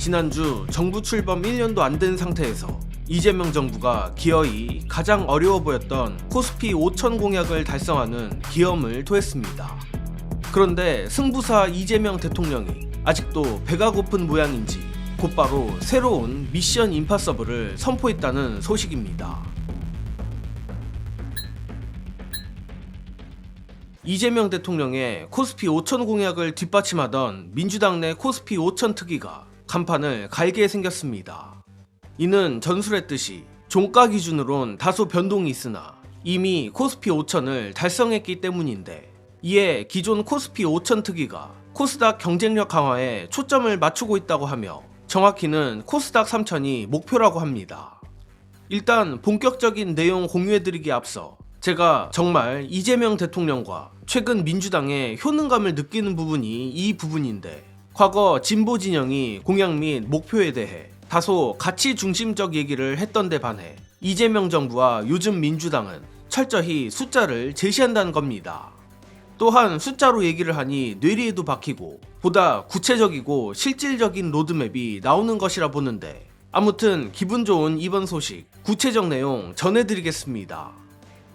지난주 정부 출범 1년도 안 된 상태에서 이재명 정부가 기어이 가장 어려워 보였던 코스피 5천 공약을 달성하는 기염을 토했습니다. 그런데 승부사 이재명 대통령이 아직도 배가 고픈 모양인지 곧바로 새로운 미션 임파서블을 선포했다는 소식입니다. 이재명 대통령의 코스피 5천 공약을 뒷받침하던 민주당 내 코스피 5천 특위가 간판을 갈게 생겼습니다. 이는 전술했듯이 종가 기준으론 다소 변동이 있으나 이미 코스피 5천을 달성했기 때문인데, 이에 기존 코스피 5천 특위가 코스닥 경쟁력 강화에 초점을 맞추고 있다고 하며 정확히는 코스닥 3천이 목표라고 합니다. 일단 본격적인 내용 공유해드리기에 앞서 제가 정말 이재명 대통령과 최근 민주당의 효능감을 느끼는 부분이 이 부분인데, 과거 진보 진영이 공약 및 목표에 대해 다소 가치 중심적 얘기를 했던 데 반해 이재명 정부와 요즘 민주당은 철저히 숫자를 제시한다는 겁니다. 또한 숫자로 얘기를 하니 뇌리에도 박히고 보다 구체적이고 실질적인 로드맵이 나오는 것이라 보는데, 아무튼 기분 좋은 이번 소식 구체적 내용 전해드리겠습니다.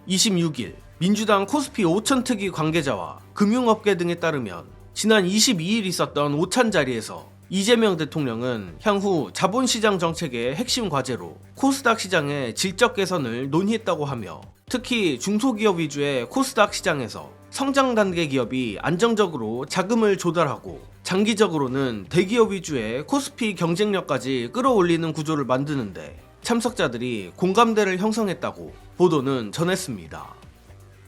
26일 민주당 코스피 5천 특위 관계자와 금융업계 등에 따르면 지난 22일 있었던 오찬 자리에서 이재명 대통령은 향후 자본시장 정책의 핵심 과제로 코스닥 시장의 질적 개선을 논의했다고 하며, 특히 중소기업 위주의 코스닥 시장에서 성장 단계 기업이 안정적으로 자금을 조달하고 장기적으로는 대기업 위주의 코스피 경쟁력까지 끌어올리는 구조를 만드는데 참석자들이 공감대를 형성했다고 보도는 전했습니다.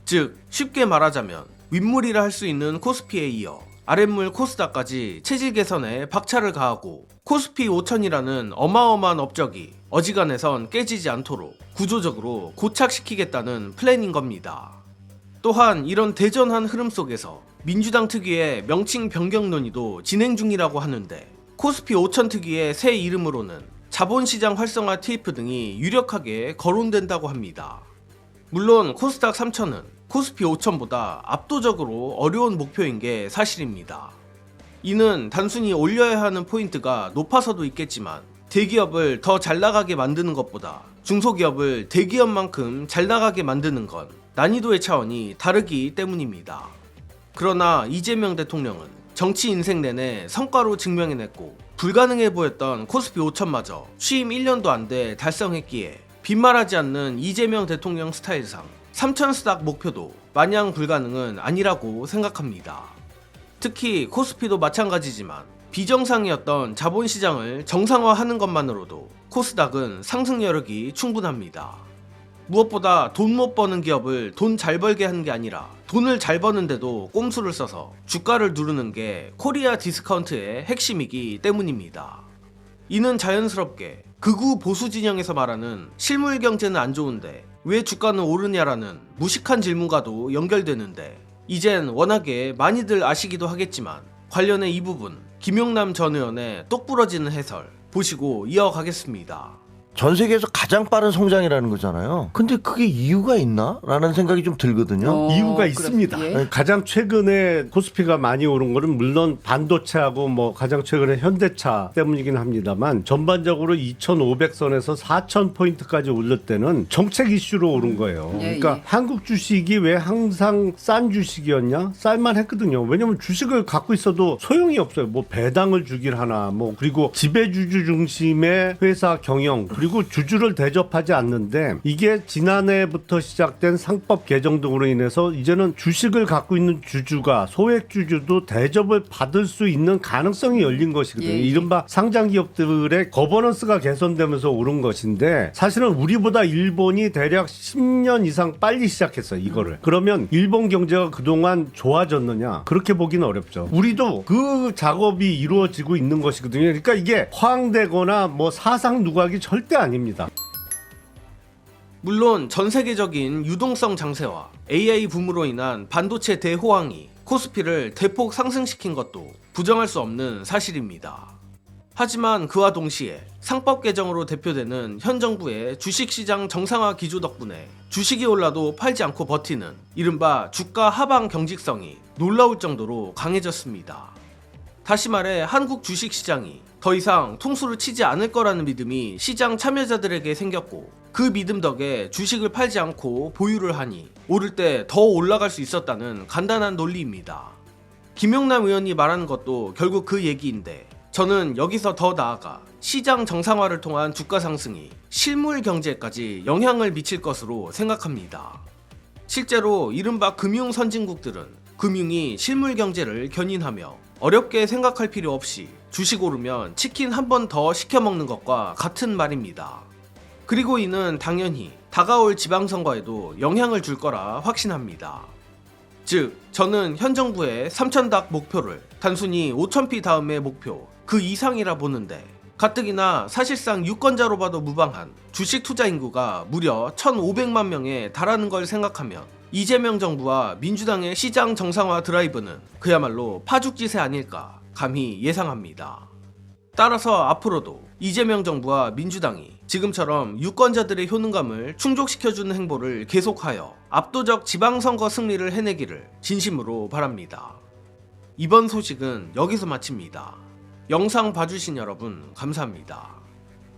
즉 쉽게 말하자면 윗물이라 할 수 있는 코스피에 이어 아랫물 코스닥까지 체질 개선에 박차를 가하고 코스피 5천이라는 어마어마한 업적이 어지간해선 깨지지 않도록 구조적으로 고착시키겠다는 플랜인 겁니다. 또한 이런 대전한 흐름 속에서 민주당 특위의 명칭 변경 논의도 진행 중이라고 하는데, 코스피 5천 특위의 새 이름으로는 자본시장 활성화 TF 등이 유력하게 거론된다고 합니다. 물론 코스닥 3천은 코스피 5천보다 압도적으로 어려운 목표인 게 사실입니다. 이는 단순히 올려야 하는 포인트가 높아서도 있겠지만 대기업을 더 잘 나가게 만드는 것보다 중소기업을 대기업만큼 잘 나가게 만드는 건 난이도의 차원이 다르기 때문입니다. 그러나 이재명 대통령은 정치 인생 내내 성과로 증명해냈고 불가능해 보였던 코스피 5천마저 취임 1년도 안 돼 달성했기에 빈말하지 않는 이재명 대통령 스타일상 3천 스닥 목표도 마냥 불가능은 아니라고 생각합니다. 특히 코스피도 마찬가지지만 비정상이었던 자본시장을 정상화하는 것만으로도 코스닥은 상승 여력이 충분합니다. 무엇보다 돈 못 버는 기업을 돈 잘 벌게 하는 게 아니라 돈을 잘 버는데도 꼼수를 써서 주가를 누르는 게 코리아 디스카운트의 핵심이기 때문입니다. 이는 자연스럽게 극우 보수 진영에서 말하는 실물 경제는 안 좋은데 왜 주가는 오르냐라는 무식한 질문과도 연결되는데, 이젠 워낙에 많이들 아시기도 하겠지만 관련해 이 부분 김용남 전 의원의 똑부러지는 해설 보시고 이어가겠습니다. 전 세계에서 가장 빠른 성장이라는 거잖아요. 근데 그게 이유가 있나? 라는 생각이 좀 들거든요. 이유가 있습니다. 예. 가장 최근에 코스피가 많이 오른 거는 물론 반도체하고 뭐 가장 최근에 현대차 때문이긴 합니다만, 전반적으로 2,500선에서 4,000포인트까지 올릴 때는 정책 이슈로 오른 거예요. 예, 그러니까 예. 한국 주식이 왜 항상 싼 주식이었냐? 쌀만 했거든요. 왜냐면 주식을 갖고 있어도 소용이 없어요. 뭐 배당을 주길 하나, 뭐 그리고 지배주주 중심의 회사 경영, 그리고 주주를 대접하지 않는데, 이게 지난해부터 시작된 상법 개정 등으로 인해서 이제는 주식을 갖고 있는 주주가 소액 주주도 대접을 받을 수 있는 가능성이 열린 것이거든요. 예, 예. 이른바 상장 기업들의 거버넌스가 개선되면서 오른 것인데, 사실은 우리보다 일본이 대략 10년 이상 빨리 시작했어요, 이거를. 그러면 일본 경제가 그동안 좋아졌느냐? 그렇게 보기는 어렵죠. 우리도 그 작업이 이루어지고 있는 것이거든요. 그러니까 이게 허황되거나 뭐 사상 누각이 절대 아닙니다. 물론 전 세계적인 유동성 장세와 AI 붐으로 인한 반도체 대호황이 코스피를 대폭 상승시킨 것도 부정할 수 없는 사실입니다. 하지만 그와 동시에 상법 개정으로 대표되는 현 정부의 주식시장 정상화 기조 덕분에 주식이 올라도 팔지 않고 버티는 이른바 주가 하방 경직성이 놀라울 정도로 강해졌습니다. 다시 말해 한국 주식시장이 더 이상 통수를 치지 않을 거라는 믿음이 시장 참여자들에게 생겼고, 그 믿음 덕에 주식을 팔지 않고 보유를 하니 오를 때 더 올라갈 수 있었다는 간단한 논리입니다. 김용남 의원이 말하는 것도 결국 그 얘기인데, 저는 여기서 더 나아가 시장 정상화를 통한 주가 상승이 실물 경제까지 영향을 미칠 것으로 생각합니다. 실제로 이른바 금융 선진국들은 금융이 실물 경제를 견인하며 어렵게 생각할 필요 없이 주식 오르면 치킨 한 번 더 시켜 먹는 것과 같은 말입니다. 그리고 이는 당연히 다가올 지방선거에도 영향을 줄 거라 확신합니다. 즉, 저는 현 정부의 3,000닭 목표를 단순히 5,000피 다음의 목표, 그 이상이라 보는데, 가뜩이나 사실상 유권자로 봐도 무방한 주식 투자 인구가 무려 1,500만 명에 달하는 걸 생각하면 이재명 정부와 민주당의 시장 정상화 드라이브는 그야말로 파죽지세 아닐까 감히 예상합니다. 따라서 앞으로도 이재명 정부와 민주당이 지금처럼 유권자들의 효능감을 충족시켜주는 행보를 계속하여 압도적 지방선거 승리를 해내기를 진심으로 바랍니다. 이번 소식은 여기서 마칩니다. 영상 봐주신 여러분 감사합니다.